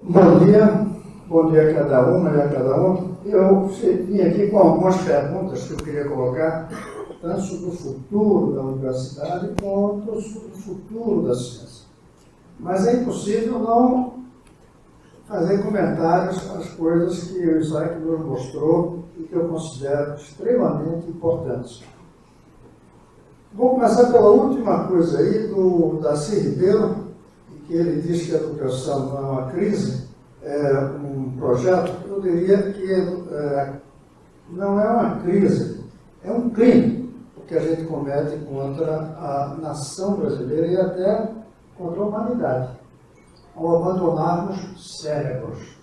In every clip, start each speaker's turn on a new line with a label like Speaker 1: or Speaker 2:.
Speaker 1: Bom dia a cada uma e a cada um. Eu vim aqui com algumas perguntas que eu queria colocar, tanto sobre o futuro da universidade quanto sobre o futuro da ciência. Mas é impossível não fazer comentários às coisas que o Isaac nos mostrou e que eu considero extremamente importantes. Vou começar pela última coisa aí, do Darcy Ribeiro, que ele diz que a educação não é uma crise, é um projeto. Eu diria que não é uma crise, é um crime que a gente comete contra a nação brasileira e até contra a humanidade, ao abandonarmos cérebros.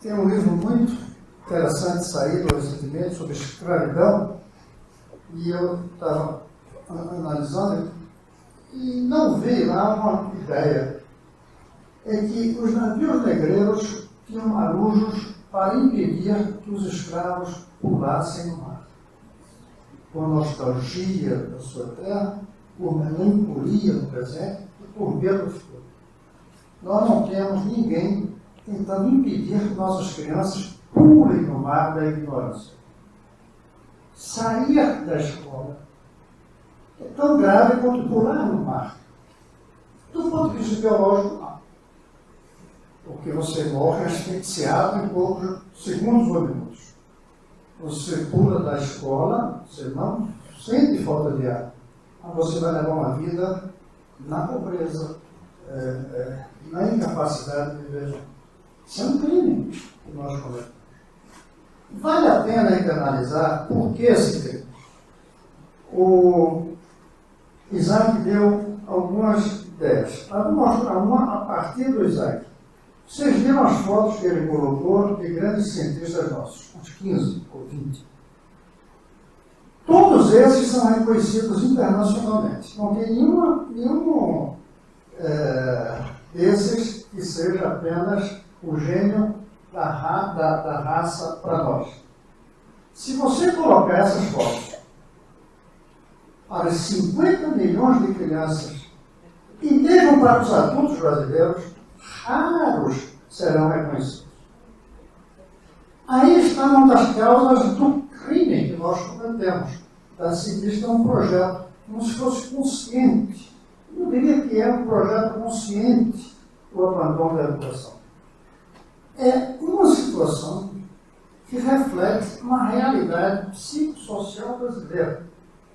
Speaker 1: Tem um livro muito interessante saído recentemente sobre escravidão, e eu estava analisando e não vi lá uma ideia. É que os navios negreiros tinham marujos para impedir que os escravos pulassem no mar. Por nostalgia da sua terra, por melancolia no presente e por medo do futuro. Nós não temos ninguém tentando impedir que nossas crianças pulem no mar da ignorância. Sair da escola é tão grave quanto pular no mar. Do ponto de vista biológico, não. Porque você morre asfixiado em poucos segundos ou minutos. Você pula da escola, você não sente falta de ar, mas você vai levar uma vida na pobreza, na incapacidade de viver. Isso é um crime que nós cometemos. Vale a pena analisar por que esse crime. O Isaac deu algumas ideias. Eu vou mostrar uma a partir do Isaac. Vocês viram as fotos que ele colocou de grandes cientistas nossos, uns 15 ou 20. Todos esses são reconhecidos internacionalmente. Não tem nenhum desses que seja apenas o gênio da raça para nós. Se você colocar essas fotos para 50 milhões de crianças e mesmo para os adultos brasileiros, raros serão reconhecidos. Aí está uma das causas do crime que nós cometemos. Darcy diz que é um projeto como se fosse consciente. Eu diria que é um projeto consciente o abandono da educação. É uma situação que reflete uma realidade psicossocial brasileira.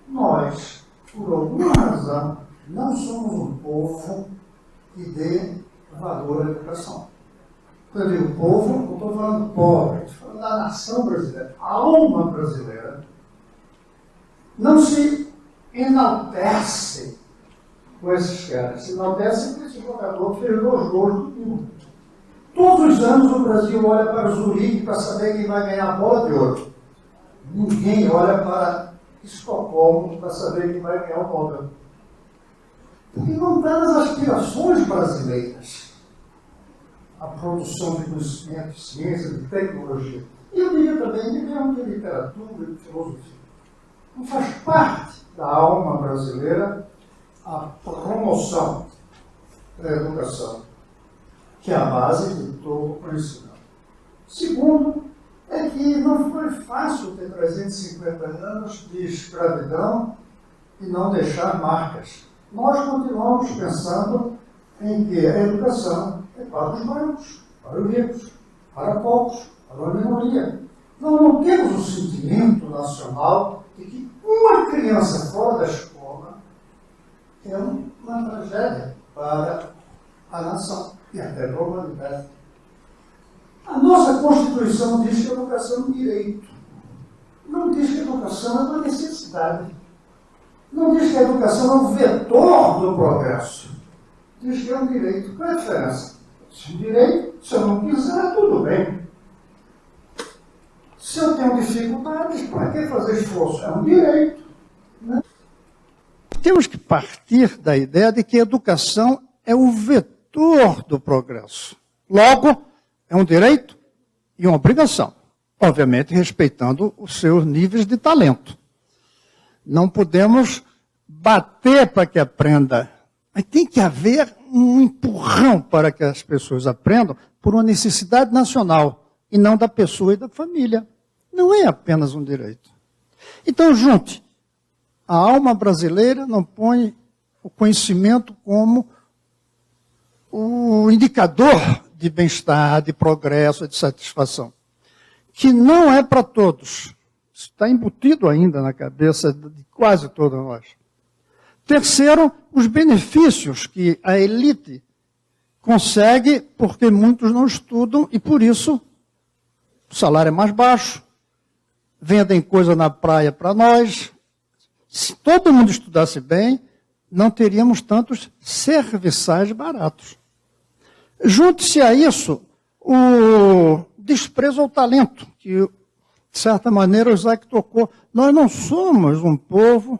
Speaker 1: Nós, por alguma razão, não somos um povo que dê valor à educação. Quando eu digo povo, não estou falando pobre, estou falando da nação brasileira. A alma brasileira não se enaltece com esses caras. Se enaltece com esse jogador que fez 2 gols do mundo. Todos os anos o Brasil olha para o Zurique para saber quem vai ganhar a bola de ouro. Ninguém olha para Estocolmo para saber quem vai ganhar o Nobel. Porque não está nas aspirações brasileiras a produção de conhecimento, de ciência, de tecnologia. E eu diria também de literatura, de filosofia. Não faz parte da alma brasileira a promoção da educação, que é a base de todo o conhecimento. Segundo, é que não foi fácil ter 350 anos de escravidão e não deixar marcas. Nós continuamos pensando em que a educação é para os brancos, para os ricos, para poucos, para a minoria. Nós não temos o sentimento nacional de que uma criança fora da escola é uma tragédia para a nação e até para a humanidade. A nossa Constituição diz que a educação é um direito. Não diz que a educação é uma necessidade. Não diz que a educação é um vetor do progresso. Diz que é um direito. Qual é a diferença? Se é um direito, se eu não quiser, tudo bem. Se eu tenho dificuldades, para que fazer esforço? É um direito. Né? Temos que partir da ideia de que a educação é o vetor do progresso. Logo, é um direito e uma obrigação. Obviamente, respeitando os seus níveis de talento. Não podemos bater para que aprenda. Mas tem que haver um empurrão para que as pessoas aprendam por uma necessidade nacional e não da pessoa e da família. Não é apenas um direito. Então, junte, a alma brasileira não põe o conhecimento como o indicador de bem-estar, de progresso, de satisfação, que não é para todos. Isso está embutido ainda na cabeça de quase todos nós. Terceiro, os benefícios que a elite consegue porque muitos não estudam e, por isso, o salário é mais baixo, vendem coisa na praia para nós. Se todo mundo estudasse bem, não teríamos tantos serviçais baratos. Junte-se a isso o desprezo ao talento, que, de certa maneira, o Isaac tocou. Nós não somos um povo,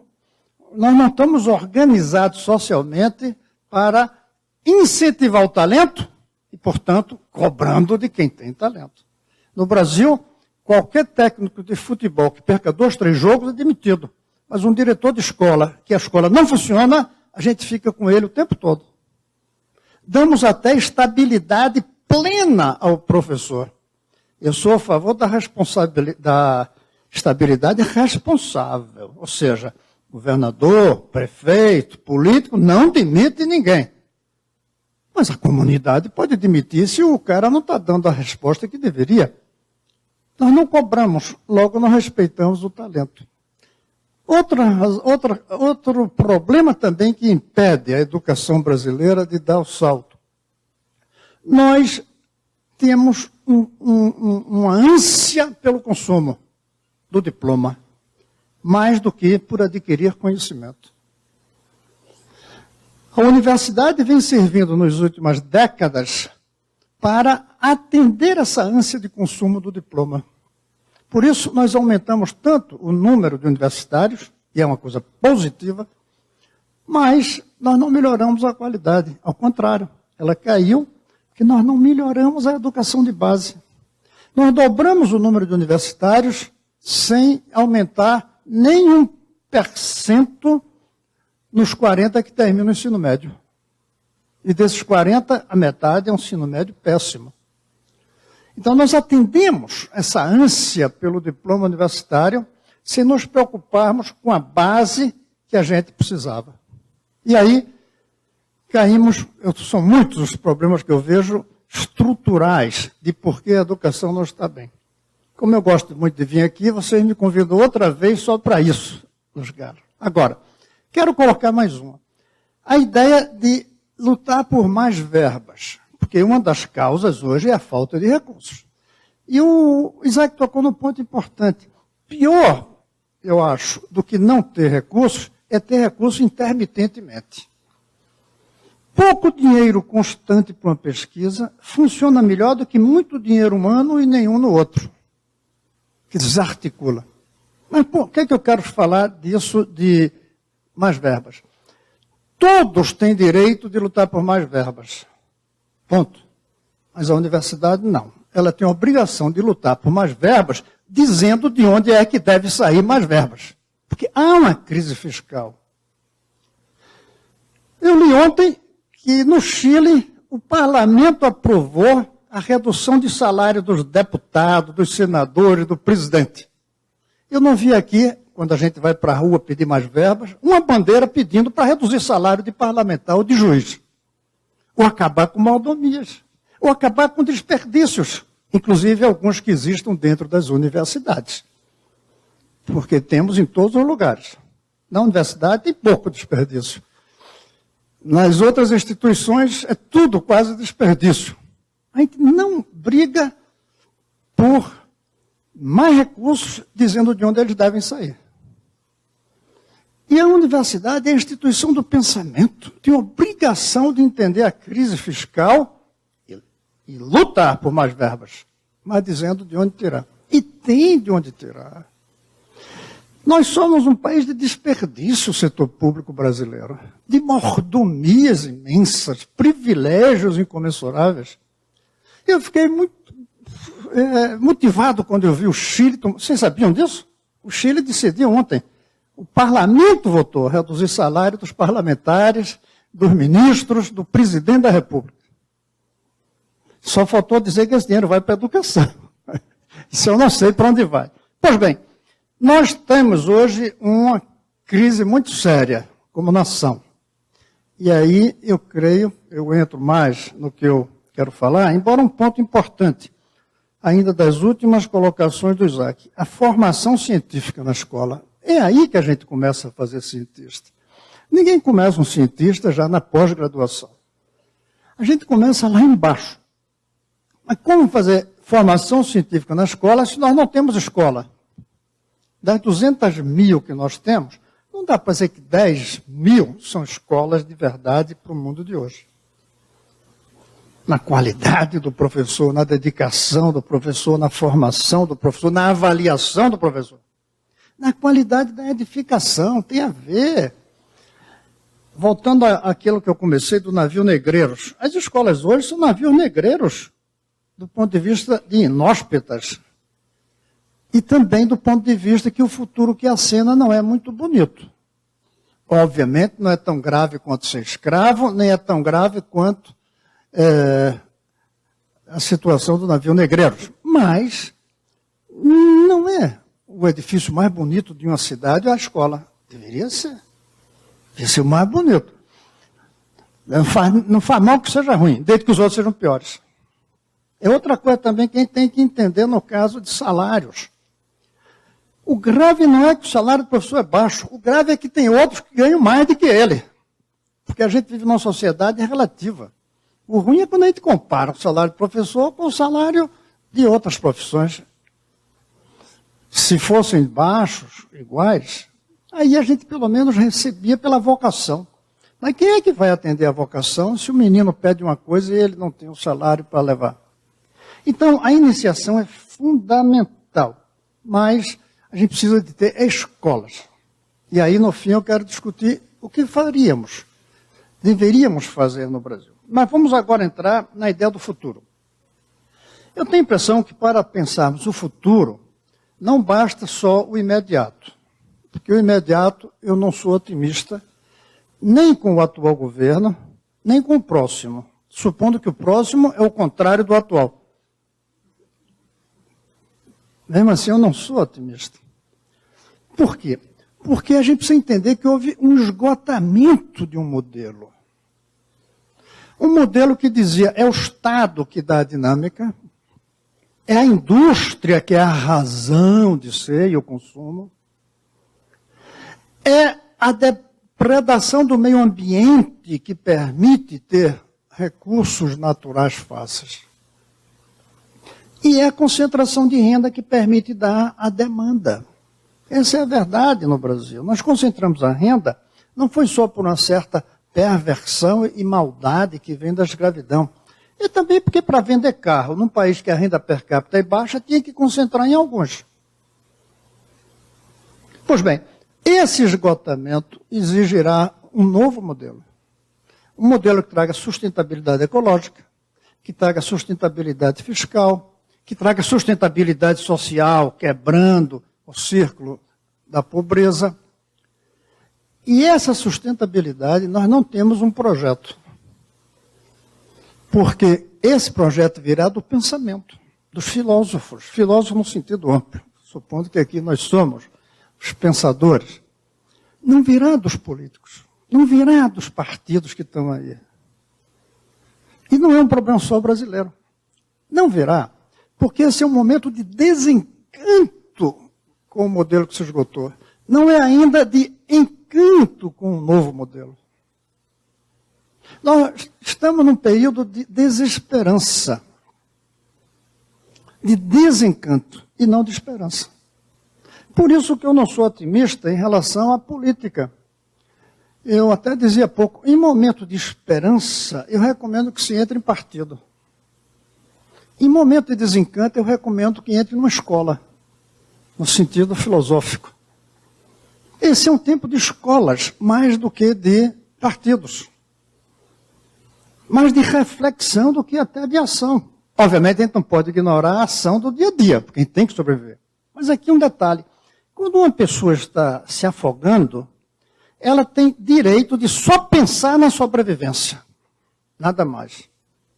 Speaker 1: nós não estamos organizados socialmente para incentivar o talento e, portanto, cobrando de quem tem talento. No Brasil, qualquer técnico de futebol que perca 2, 3 jogos é demitido. Mas um diretor de escola, que a escola não funciona, a gente fica com ele o tempo todo. Damos até estabilidade plena ao professor. Eu sou a favor da estabilidade responsável. Ou seja, governador, prefeito, político, não demite ninguém. Mas a comunidade pode demitir se o cara não está dando a resposta que deveria. Nós não cobramos, logo nós respeitamos o talento. Outro problema também que impede a educação brasileira de dar o salto. Nós temos uma ânsia pelo consumo do diploma, mais do que por adquirir conhecimento. A universidade vem servindo nas últimas décadas para atender essa ânsia de consumo do diploma. Por isso, nós aumentamos tanto o número de universitários, e é uma coisa positiva, mas nós não melhoramos a qualidade. Ao contrário, ela caiu, porque nós não melhoramos a educação de base. Nós dobramos o número de universitários sem aumentar nem 1% nos 40 que terminam o ensino médio. E desses 40, a metade é um ensino médio péssimo. Então, nós atendemos essa ânsia pelo diploma universitário sem nos preocuparmos com a base que a gente precisava. E aí, caímos, são muitos os problemas que eu vejo estruturais de por que a educação não está bem. Como eu gosto muito de vir aqui, vocês me convidam outra vez só para isso, nos galos. Agora, quero colocar mais uma. A ideia de lutar por mais verbas. Porque uma das causas hoje é a falta de recursos. E o Isaac tocou num ponto importante. Pior, eu acho, do que não ter recursos, é ter recursos intermitentemente. Pouco dinheiro constante para uma pesquisa funciona melhor do que muito dinheiro humano e nenhum no outro, que desarticula. Mas por que eu quero falar disso de mais verbas? Todos têm direito de lutar por mais verbas. Ponto. Mas a universidade não. Ela tem a obrigação de lutar por mais verbas, dizendo de onde é que deve sair mais verbas. Porque há uma crise fiscal. Eu li ontem que no Chile o parlamento aprovou a redução de salário dos deputados, dos senadores, do presidente. Eu não vi aqui, quando a gente vai para a rua pedir mais verbas, uma bandeira pedindo para reduzir salário de parlamentar ou de juiz. Ou acabar com maldomias, ou acabar com desperdícios, inclusive alguns que existam dentro das universidades. Porque temos em todos os lugares. Na universidade tem pouco desperdício. Nas outras instituições é tudo quase desperdício. A gente não briga por mais recursos, dizendo de onde eles devem sair. E a universidade é a instituição do pensamento, tem obrigação de entender a crise fiscal e lutar por mais verbas, mas dizendo de onde tirar. E tem de onde tirar. Nós somos um país de desperdício, o setor público brasileiro, de mordomias imensas, privilégios incomensuráveis. Eu fiquei muito motivado quando eu vi o Chile. Vocês sabiam disso? O Chile decidiu ontem. O parlamento votou reduzir salário dos parlamentares, dos ministros, do presidente da República. Só faltou dizer que esse dinheiro vai para a educação. Isso eu não sei para onde vai. Pois bem, nós temos hoje uma crise muito séria como nação. E aí eu creio, eu entro mais no que eu quero falar, embora um ponto importante, ainda das últimas colocações do Isaac, a formação científica na escola. É aí que a gente começa a fazer cientista. Ninguém começa um cientista já na pós-graduação. A gente começa lá embaixo. Mas como fazer formação científica na escola se nós não temos escola? Das 200 mil que nós temos, não dá para dizer que 10 mil são escolas de verdade para o mundo de hoje. Na qualidade do professor, na dedicação do professor, na formação do professor, na avaliação do professor. Na qualidade da edificação, tem a ver. Voltando àquilo que eu comecei do navio negreiros. As escolas hoje são navios negreiros, do ponto de vista de inóspitas. E também do ponto de vista que o futuro que acena não é muito bonito. Obviamente não é tão grave quanto ser escravo, nem é tão grave quanto a situação do navio negreiros. Mas não é o edifício mais bonito de uma cidade a escola. Deveria ser. Deveria ser o mais bonito. Não faz mal que seja ruim, desde que os outros sejam piores. É outra coisa também que a gente tem que entender no caso de salários. O grave não é que o salário do professor é baixo, o grave é que tem outros que ganham mais do que ele. Porque a gente vive numa sociedade relativa. O ruim é quando a gente compara o salário do professor com o salário de outras profissões. Se fossem baixos, iguais, aí a gente pelo menos recebia pela vocação. Mas quem é que vai atender a vocação se o menino pede uma coisa e ele não tem o salário para levar? Então, a iniciação é fundamental, mas a gente precisa de ter escolas. E aí, no fim, eu quero discutir o que faríamos, deveríamos fazer no Brasil. Mas vamos agora entrar na ideia do futuro. Eu tenho a impressão que para pensarmos o futuro, não basta só o imediato. Porque o imediato, eu não sou otimista, nem com o atual governo, nem com o próximo. Supondo que o próximo é o contrário do atual. Mesmo assim, eu não sou otimista. Por quê? Porque a gente precisa entender que houve um esgotamento de um modelo. Um modelo que dizia, é o Estado que dá a dinâmica, é a indústria que é a razão de ser e o consumo, é a depredação do meio ambiente que permite ter recursos naturais fáceis. E é a concentração de renda que permite dar a demanda. Essa é a verdade no Brasil. Nós concentramos a renda, não foi só por uma certa perversão e maldade que vem da escravidão. E também porque para vender carro, num país que a renda per capita é baixa, tinha que concentrar em alguns. Pois bem, esse esgotamento exigirá um novo modelo. Um modelo que traga sustentabilidade ecológica, que traga sustentabilidade fiscal, que traga sustentabilidade social, quebrando o círculo da pobreza. E essa sustentabilidade, nós não temos um projeto. Porque esse projeto virá do pensamento, dos filósofos. Filósofos no sentido amplo, supondo que aqui nós somos os pensadores. Não virá dos políticos, não virá dos partidos que estão aí. E não é um problema só brasileiro. Não virá, porque esse é um momento de desencanto com o modelo que se esgotou. Não é ainda de encanto com o novo modelo. Nós estamos num período de desesperança, de desencanto e não de esperança. Por isso que eu não sou otimista em relação à política. Eu até dizia há pouco, em momento de esperança, eu recomendo que se entre em partido. Em momento de desencanto, eu recomendo que entre numa escola, no sentido filosófico. Esse é um tempo de escolas, mais do que de partidos. Mais de reflexão do que até de ação. Obviamente, a gente não pode ignorar a ação do dia a dia, porque a gente tem que sobreviver. Mas aqui um detalhe. Quando uma pessoa está se afogando, ela tem direito de só pensar na sobrevivência. Nada mais.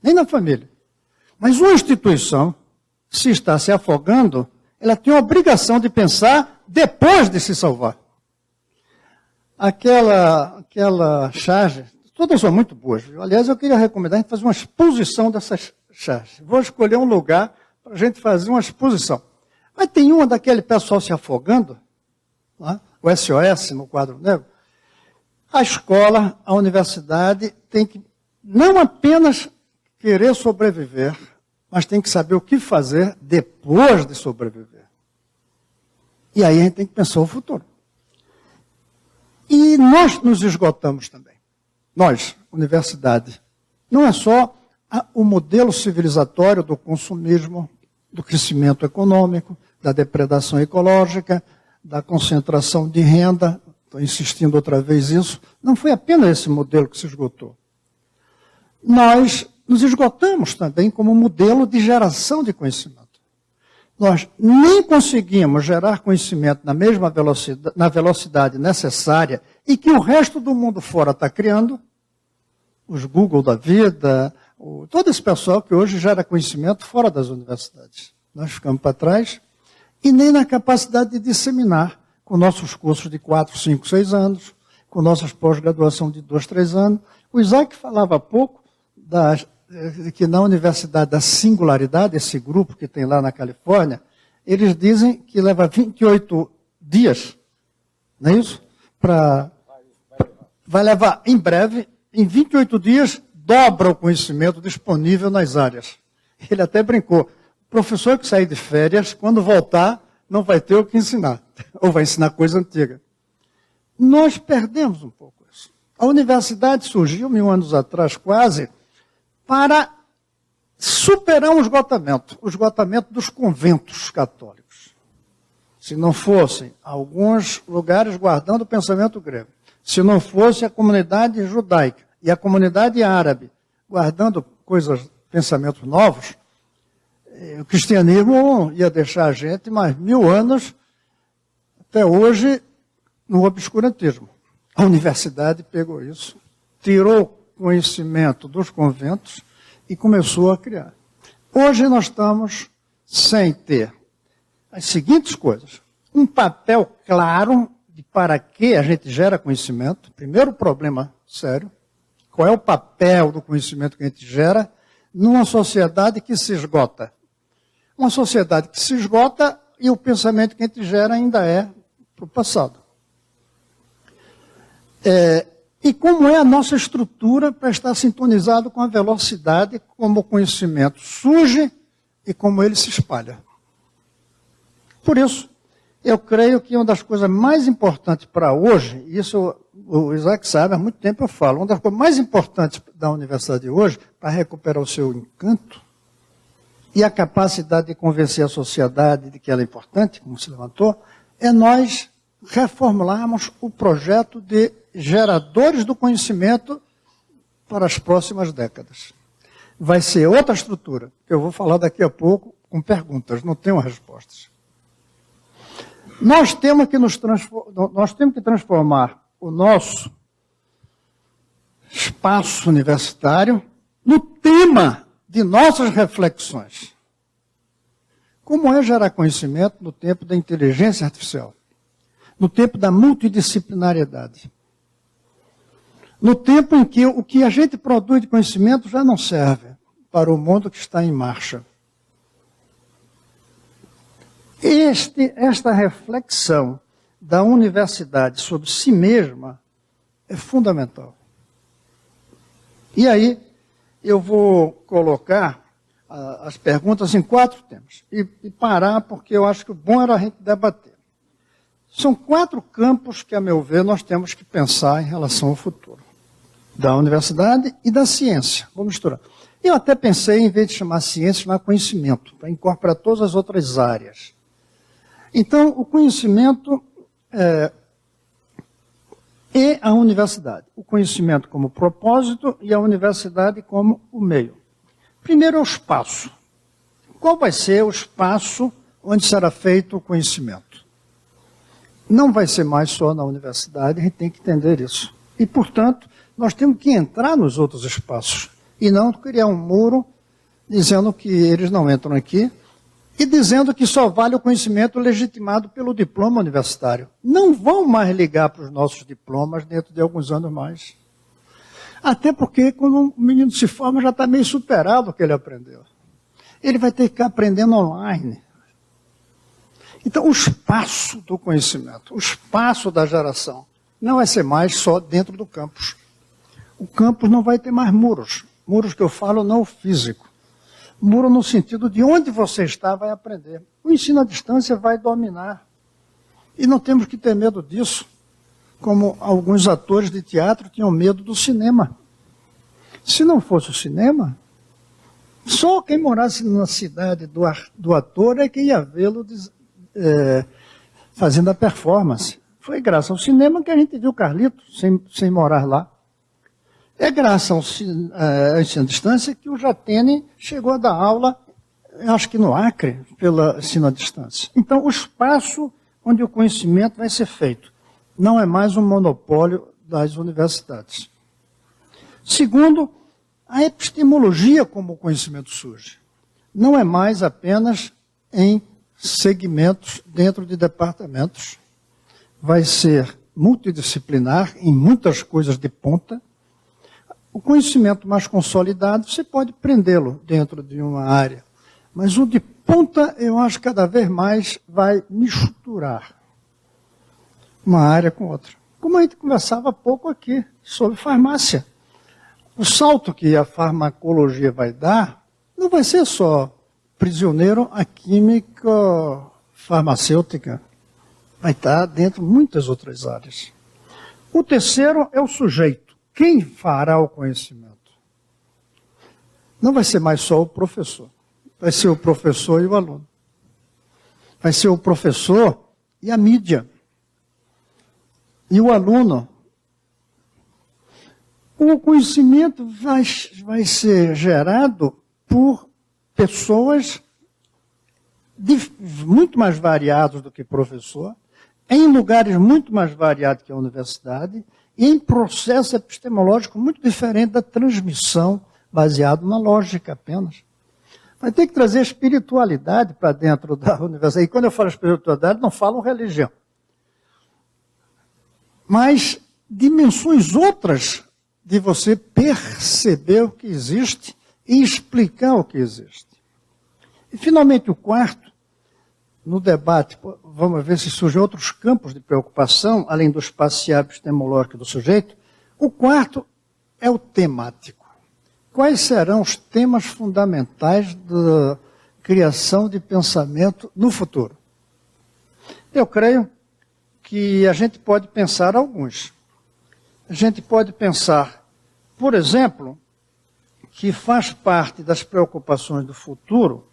Speaker 1: Nem na família. Mas uma instituição, se está se afogando, ela tem a obrigação de pensar depois de se salvar. Aquela charge, todas são muito boas. Aliás, eu queria recomendar a gente fazer uma exposição dessas charges. Vou escolher um lugar para a gente fazer uma exposição. Mas tem uma daquele pessoal se afogando, né? O SOS no quadro negro. A escola, a universidade tem que não apenas querer sobreviver, mas tem que saber o que fazer depois de sobreviver. E aí a gente tem que pensar o futuro. E nós nos esgotamos também. Nós, universidade. Não é só o modelo civilizatório do consumismo, do crescimento econômico, da depredação ecológica, da concentração de renda. Estou insistindo outra vez isso. Não foi apenas esse modelo que se esgotou. Nós nos esgotamos também como modelo de geração de conhecimento. Nós nem conseguimos gerar conhecimento na mesma velocidade necessária e que o resto do mundo fora está criando, os Google da vida, todo esse pessoal que hoje gera conhecimento fora das universidades. Nós ficamos para trás e nem na capacidade de disseminar com nossos cursos de 4, 5, 6 anos, com nossas pós-graduação de 2, 3 anos. O Isaac falava há pouco que na Universidade da Singularidade, esse grupo que tem lá na Califórnia, eles dizem que leva 28 dias, não é isso? Vai levar em breve, em 28 dias, dobra o conhecimento disponível nas áreas. Ele até brincou, o professor que sair de férias, quando voltar, não vai ter o que ensinar, ou vai ensinar coisa antiga. Nós perdemos um pouco isso. A universidade surgiu 1000 anos atrás, quase, para superar o esgotamento dos conventos católicos. Se não fossem alguns lugares guardando o pensamento grego, se não fosse a comunidade judaica e a comunidade árabe guardando pensamentos novos, o cristianismo ia deixar a gente mais 1000 anos, até hoje, no obscurantismo. A universidade pegou isso, tirou conhecimento dos conventos e começou a criar. Hoje nós estamos sem ter as seguintes coisas. Um papel claro de para que a gente gera conhecimento. Primeiro problema sério. Qual é o papel do conhecimento que a gente gera numa sociedade que se esgota? Uma sociedade que se esgota e o pensamento que a gente gera ainda é para o passado. E como é a nossa estrutura para estar sintonizado com a velocidade, como o conhecimento surge e como ele se espalha. Por isso, eu creio que uma das coisas mais importantes para hoje, isso o Isaac sabe, há muito tempo eu falo, uma das coisas mais importantes da universidade hoje, para recuperar o seu encanto e a capacidade de convencer a sociedade de que ela é importante, como se levantou, é nós reformularmos o projeto de geradores do conhecimento para as próximas décadas. Vai ser outra estrutura, que eu vou falar daqui a pouco com perguntas, não tenho respostas. Nós temos que transformar o nosso espaço universitário no tema de nossas reflexões. Como é gerar conhecimento no tempo da inteligência artificial? No tempo da multidisciplinariedade? No tempo em que o que a gente produz de conhecimento já não serve para o mundo que está em marcha. Esta reflexão da universidade sobre si mesma é fundamental. E aí, eu vou colocar as perguntas em 4 temas. E parar, porque eu acho que o bom era a gente debater. São 4 campos que, a meu ver, nós temos que pensar em relação ao futuro. Da universidade e da ciência. Vou misturar. Eu até pensei, em vez de chamar ciência, chamar conhecimento, para incorporar todas as outras áreas. Então, o conhecimento e a universidade. O conhecimento como propósito e a universidade como o meio. Primeiro é o espaço. Qual vai ser o espaço onde será feito o conhecimento? não vai ser mais só na universidade, a gente tem que entender isso. E, portanto, nós temos que entrar nos outros espaços e não criar um muro dizendo que eles não entram aqui e dizendo que só vale o conhecimento legitimado pelo diploma universitário. Não vão mais ligar para os nossos diplomas dentro de alguns anos mais. Até porque, quando o menino se forma, já está meio superado o que ele aprendeu. Ele vai ter que ficar aprendendo online. Então, o espaço do conhecimento, o espaço da geração, não vai ser mais só dentro do campus. O campus não vai ter mais muros. Muros que eu falo não físico. Muro no sentido de onde você está vai aprender. O ensino à distância vai dominar. E não temos que ter medo disso, como alguns atores de teatro tinham medo do cinema. Se não fosse o cinema, só quem morasse na cidade do ator é que ia vê-lo fazendo a performance. Foi graças ao cinema que a gente viu Carlito, sem morar lá. É graças ao ensino à distância que o Jatene chegou a dar aula, acho que no Acre, pela ensino à distância. Então, o espaço onde o conhecimento vai ser feito não é mais um monopólio das universidades. Segundo, a epistemologia como o conhecimento surge. Não é mais apenas em segmentos dentro de departamentos. Vai ser multidisciplinar em muitas coisas de ponta. O conhecimento mais consolidado, você pode prendê-lo dentro de uma área. Mas o de ponta, eu acho que cada vez mais vai misturar uma área com outra. Como a gente conversava há pouco aqui sobre farmácia. O salto que a farmacologia vai dar não vai ser só prisioneiro a química farmacêutica. Vai estar dentro de muitas outras áreas. O terceiro é o sujeito. Quem fará o conhecimento? Não vai ser mais só o professor. Vai ser o professor e o aluno. Vai ser o professor e a mídia. E o aluno. O conhecimento vai ser gerado por pessoas muito mais variadas do que professor, em lugares muito mais variados que a universidade, e em processo epistemológico muito diferente da transmissão baseado na lógica apenas. Vai ter que trazer espiritualidade para dentro da universidade. E quando eu falo espiritualidade, não falo religião. Mas dimensões outras de você perceber o que existe e explicar o que existe. E, finalmente, o quarto, no debate, vamos ver se surgem outros campos de preocupação, além do espacial epistemológico do sujeito. O quarto é o temático. Quais serão os temas fundamentais da criação de pensamento no futuro? Eu creio que a gente pode pensar alguns. A gente pode pensar, por exemplo, que faz parte das preocupações do futuro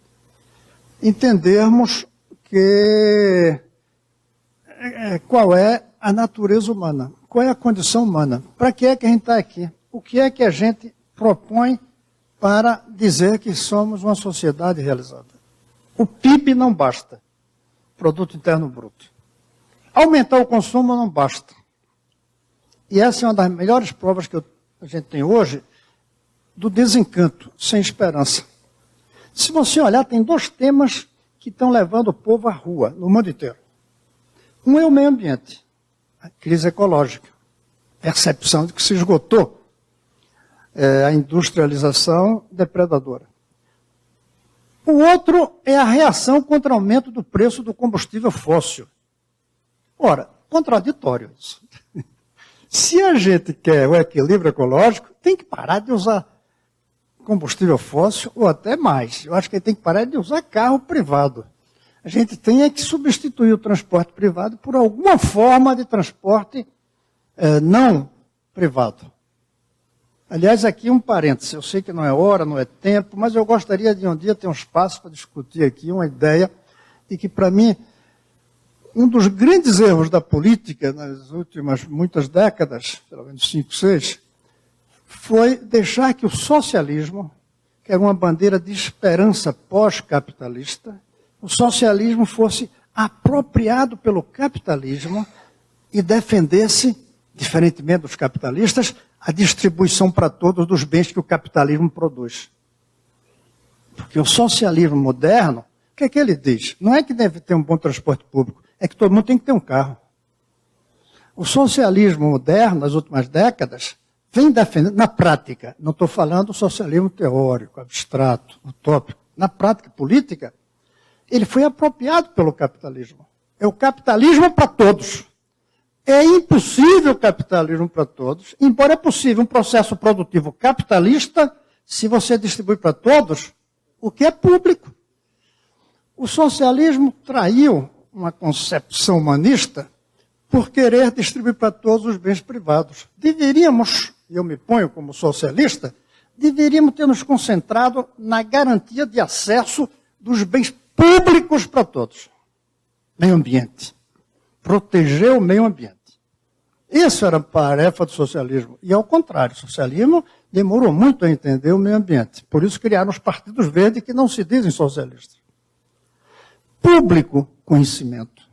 Speaker 1: entendermos qual é a natureza humana, qual é a condição humana, para que é que a gente está aqui, o que é que a gente propõe para dizer que somos uma sociedade realizada. O PIB não basta, Produto Interno Bruto. Aumentar o consumo não basta. E essa é uma das melhores provas que a gente tem hoje do desencanto, sem esperança. Se você olhar, tem dois temas que estão levando o povo à rua, no mundo inteiro. Um é o meio ambiente, a crise ecológica, percepção de que se esgotou a industrialização depredadora. O outro é a reação contra o aumento do preço do combustível fóssil. Ora, contraditório isso. Se a gente quer o equilíbrio ecológico, tem que parar de usar combustível fóssil ou até mais. Eu acho que tem que parar de usar carro privado. A gente tem que substituir o transporte privado por alguma forma de transporte não privado. Aliás, aqui um parêntese. Eu sei que não é hora, não é tempo, mas eu gostaria de um dia ter um espaço para discutir aqui uma ideia de que, para mim, um dos grandes erros da política nas últimas muitas décadas, pelo menos 5, 6, foi deixar que o socialismo, que era uma bandeira de esperança pós-capitalista, o socialismo fosse apropriado pelo capitalismo e defendesse, diferentemente dos capitalistas, a distribuição para todos dos bens que o capitalismo produz. Porque o socialismo moderno, o que é que ele diz? Não é que deve ter um bom transporte público, é que todo mundo tem que ter um carro. O socialismo moderno, nas últimas décadas, vem defendendo, na prática, não estou falando do socialismo teórico, abstrato, utópico, na prática política, ele foi apropriado pelo capitalismo. É o capitalismo para todos. É impossível o capitalismo para todos, embora é possível um processo produtivo capitalista se você distribui para todos o que é público. O socialismo traiu uma concepção humanista por querer distribuir para todos os bens privados. Deveríamos, e eu me ponho como socialista, deveríamos ter nos concentrado na garantia de acesso dos bens públicos para todos. Meio ambiente. Proteger o meio ambiente. Isso era a tarefa do socialismo. E ao contrário, o socialismo demorou muito a entender o meio ambiente. Por isso criaram os partidos verdes que não se dizem socialistas. Público conhecimento.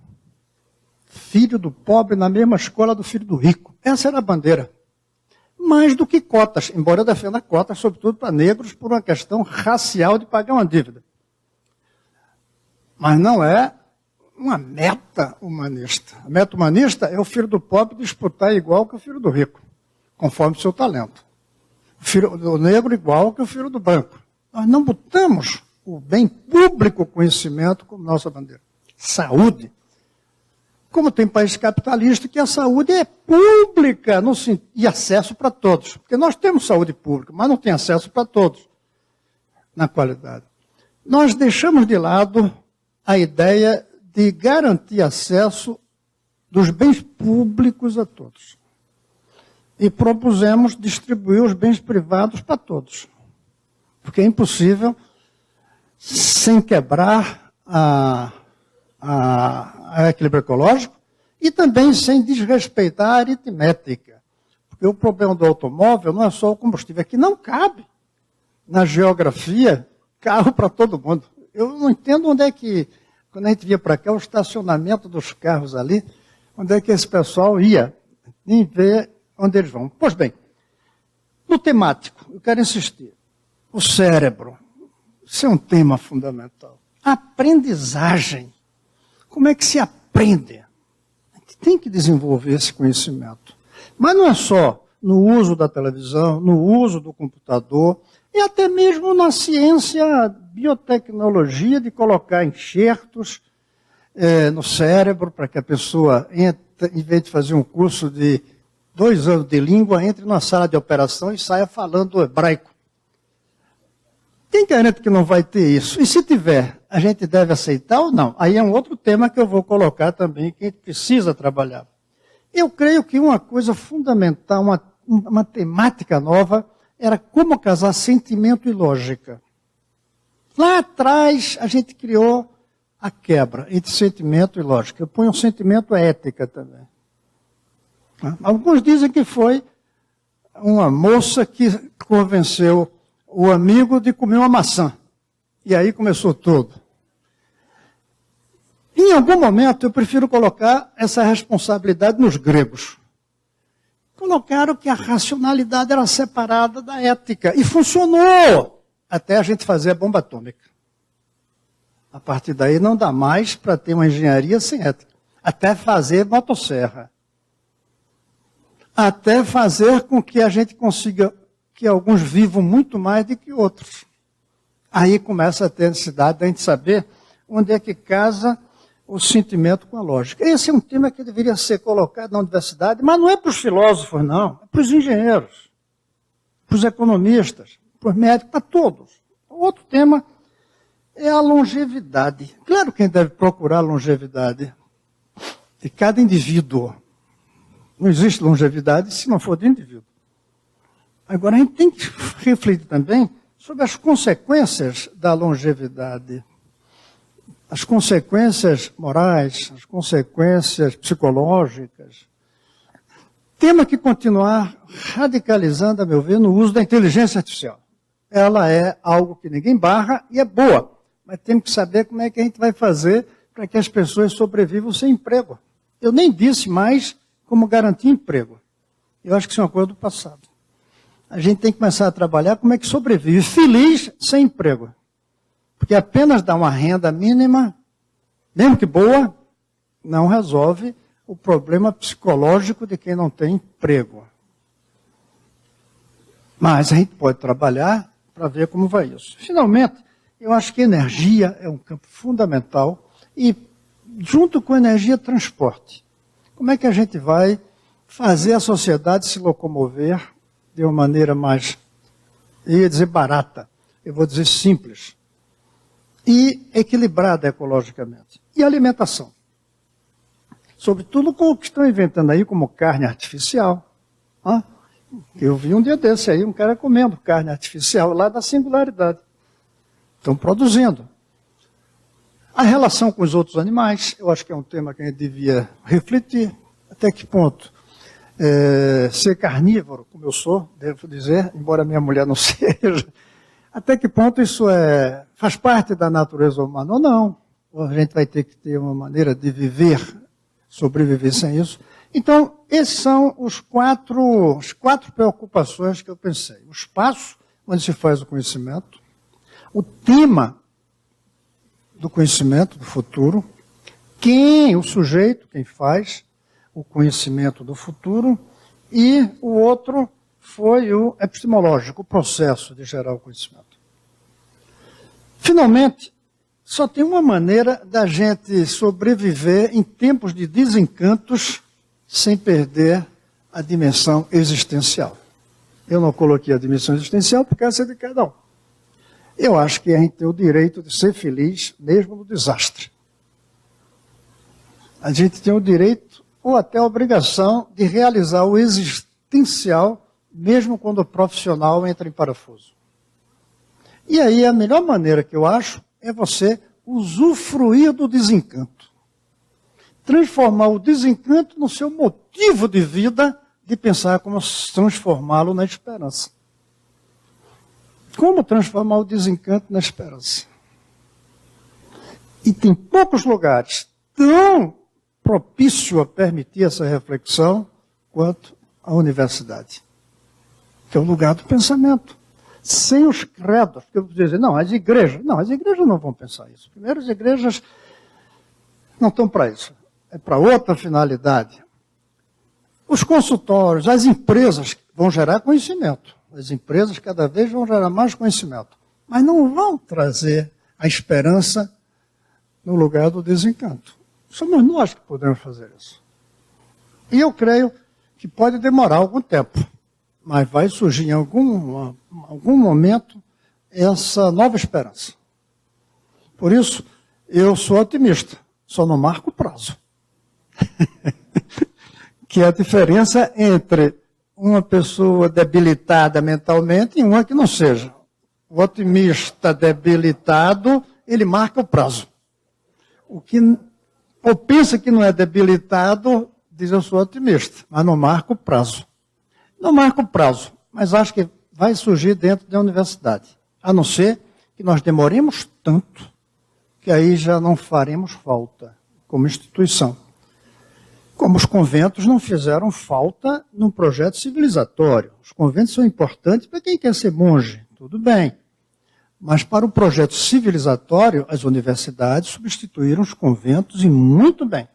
Speaker 1: Filho do pobre na mesma escola do filho do rico. Essa era a bandeira. Mais do que cotas, embora eu defenda cotas, sobretudo para negros, por uma questão racial de pagar uma dívida. Mas não é uma meta humanista. A meta humanista é o filho do pobre disputar igual que o filho do rico, conforme o seu talento. O filho do negro igual que o filho do branco. Nós não botamos o bem público conhecimento como nossa bandeira. Saúde. Como tem país capitalista que a saúde é pública e acesso para todos. Porque nós temos saúde pública, mas não tem acesso para todos na qualidade. Nós deixamos de lado a ideia de garantir acesso dos bens públicos a todos. E propusemos distribuir os bens privados para todos. Porque é impossível, sem quebrar a equilíbrio ecológico e também sem desrespeitar a aritmética. Porque o problema do automóvel não é só o combustível, é que não cabe na geografia carro para todo mundo. Eu não entendo onde é que, quando a gente via para cá, o estacionamento dos carros ali, onde é que esse pessoal ia, nem ver onde eles vão. Pois bem, no temático, eu quero insistir. O cérebro, isso é um tema fundamental. A aprendizagem. Como é que se aprende? A gente tem que desenvolver esse conhecimento. Mas não é só no uso da televisão, no uso do computador, e até mesmo na ciência, biotecnologia, de colocar enxertos no cérebro para que a pessoa, em vez de fazer um curso de 2 anos de língua, entre numa sala de operação e saia falando hebraico. Quem garante que não vai ter isso? E se tiver, a gente deve aceitar ou não? Aí é um outro tema que eu vou colocar também, que a gente precisa trabalhar. Eu creio que uma coisa fundamental, uma temática nova, era como casar sentimento e lógica. Lá atrás, a gente criou a quebra entre sentimento e lógica. Eu ponho um sentimento ética também. Alguns dizem que foi uma moça que convenceu o amigo de comer uma maçã. E aí começou tudo. Em algum momento, eu prefiro colocar essa responsabilidade nos gregos. Colocaram que a racionalidade era separada da ética. E funcionou até a gente fazer a bomba atômica. A partir daí não dá mais para ter uma engenharia sem ética. Até fazer motosserra. Até fazer com que a gente consiga que alguns vivam muito mais do que outros. Aí começa a ter necessidade de a gente saber onde é que casa o sentimento com a lógica. Esse é um tema que deveria ser colocado na universidade, mas não é para os filósofos, não. É para os engenheiros, para os economistas, para os médicos, para todos. O outro tema é a longevidade. Claro que a gente deve procurar a longevidade de cada indivíduo. Não existe longevidade se não for de indivíduo. Agora, a gente tem que refletir também sobre as consequências da longevidade. As consequências morais, as consequências psicológicas. Temos que continuar radicalizando, a meu ver, no uso da inteligência artificial. Ela é algo que ninguém barra e é boa. Mas temos que saber como é que a gente vai fazer para que as pessoas sobrevivam sem emprego. Eu nem disse mais como garantir emprego. Eu acho que isso é uma coisa do passado. A gente tem que começar a trabalhar como é que sobrevive feliz sem emprego. Porque apenas dar uma renda mínima, mesmo que boa, não resolve o problema psicológico de quem não tem emprego. Mas a gente pode trabalhar para ver como vai isso. Finalmente, eu acho que energia é um campo fundamental e, junto com energia, transporte. Como é que a gente vai fazer a sociedade se locomover de uma maneira mais, eu ia dizer barata, eu vou dizer simples, e equilibrada ecologicamente. E alimentação. Sobretudo com o que estão inventando aí como carne artificial. Eu vi um dia desse aí, um cara comendo carne artificial lá da Singularidade. Estão produzindo. A relação com os outros animais, eu acho que é um tema que a gente devia refletir. Até que ponto ser carnívoro, como eu sou, devo dizer, embora minha mulher não seja, até que ponto isso faz parte da natureza humana ou não. Ou a gente vai ter que ter uma maneira de viver, sobreviver sem isso. Então, esses são as quatro preocupações que eu pensei. O espaço, onde se faz o conhecimento, o tema do conhecimento do futuro, o sujeito, quem faz o conhecimento do futuro, e o outro foi o epistemológico, o processo de gerar o conhecimento. Finalmente, só tem uma maneira da gente sobreviver em tempos de desencantos sem perder a dimensão existencial. Eu não coloquei a dimensão existencial porque essa é de cada um. Eu acho que a gente tem o direito de ser feliz mesmo no desastre. A gente tem o direito ou até a obrigação de realizar o existencial mesmo quando o profissional entra em parafuso. E aí a melhor maneira que eu acho é você usufruir do desencanto. Transformar o desencanto no seu motivo de vida, de pensar como transformá-lo na esperança. Como transformar o desencanto na esperança? E tem poucos lugares tão propício a permitir essa reflexão quanto a universidade, que é o lugar do pensamento. Sem os credos, porque eu vou dizer, as igrejas não vão pensar isso. Primeiro, as igrejas não estão para isso. É para outra finalidade. Os consultórios, as empresas vão gerar conhecimento. As empresas cada vez vão gerar mais conhecimento. Mas não vão trazer a esperança no lugar do desencanto. Somos nós que podemos fazer isso. E eu creio que pode demorar algum tempo. Mas vai surgir em algum momento essa nova esperança. Por isso, eu sou otimista. Só não marco prazo. Que é a diferença entre uma pessoa debilitada mentalmente e uma que não seja. O otimista debilitado, ele marca o prazo. Ou pensa que não é debilitado, diz eu sou otimista, mas não marca o prazo. Não marca o prazo, mas acho que vai surgir dentro da universidade. A não ser que nós demoremos tanto, que aí já não faremos falta como instituição. Como os conventos não fizeram falta num projeto civilizatório. Os conventos são importantes para quem quer ser monge, tudo bem. Mas para o projeto civilizatório, as universidades substituíram os conventos e muito bem.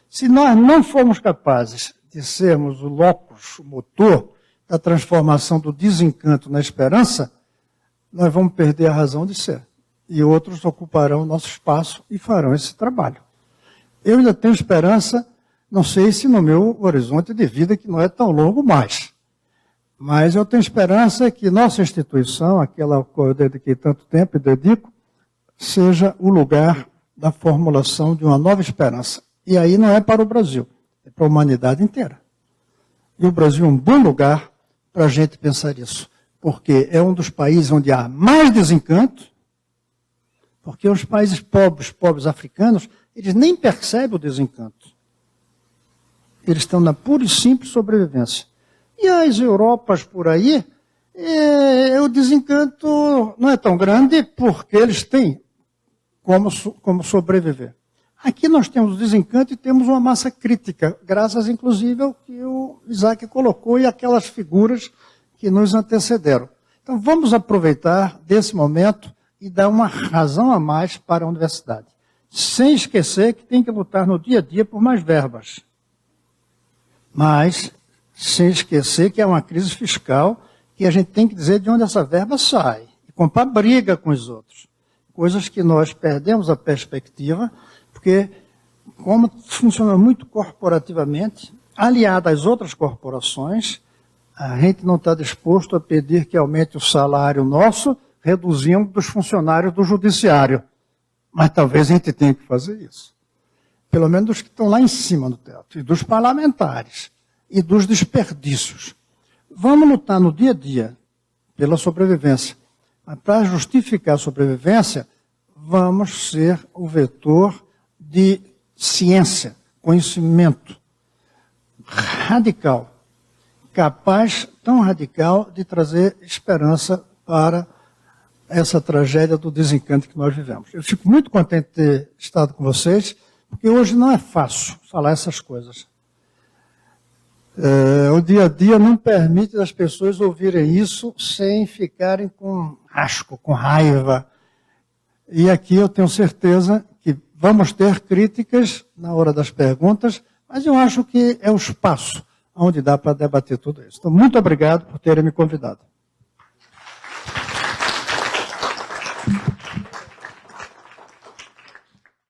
Speaker 1: Se nós não formos capazes de sermos o locus, o motor da transformação do desencanto na esperança, nós vamos perder a razão de ser. E outros ocuparão o nosso espaço e farão esse trabalho. Eu ainda tenho esperança, não sei se no meu horizonte de vida, que não é tão longo mais. Mas eu tenho esperança que nossa instituição, aquela a qual eu dediquei tanto tempo e dedico, seja o lugar da formulação de uma nova esperança. E aí não é para o Brasil, é para a humanidade inteira. E o Brasil é um bom lugar para a gente pensar isso. Porque é um dos países onde há mais desencanto, porque os países pobres africanos, eles nem percebem o desencanto. Eles estão na pura e simples sobrevivência. E as Europas por aí, o desencanto não é tão grande porque eles têm como sobreviver. Aqui nós temos o desencanto e temos uma massa crítica, graças inclusive ao que o Isaac colocou e aquelas figuras que nos antecederam. Então vamos aproveitar desse momento e dar uma razão a mais para a universidade. Sem esquecer que tem que lutar no dia a dia por mais verbas. Mas sem esquecer que é uma crise fiscal que a gente tem que dizer de onde essa verba sai. E comprar briga com os outros. Coisas que nós perdemos a perspectiva, porque como funciona muito corporativamente, aliado às outras corporações, a gente não está disposto a pedir que aumente o salário nosso, reduzindo dos funcionários do judiciário. Mas talvez a gente tenha que fazer isso. Pelo menos dos que estão lá em cima do teto, e dos parlamentares, e dos desperdícios. Vamos lutar no dia a dia pela sobrevivência. Mas para justificar a sobrevivência, vamos ser o vetor de ciência, conhecimento radical, capaz, tão radical, de trazer esperança para essa tragédia do desencanto que nós vivemos. Eu fico muito contente de ter estado com vocês, porque hoje não é fácil falar essas coisas. O dia a dia não permite as pessoas ouvirem isso sem ficarem com asco, com raiva. E aqui eu tenho certeza que vamos ter críticas na hora das perguntas, mas eu acho que é o espaço onde dá para debater tudo isso. Então, muito obrigado por terem me convidado.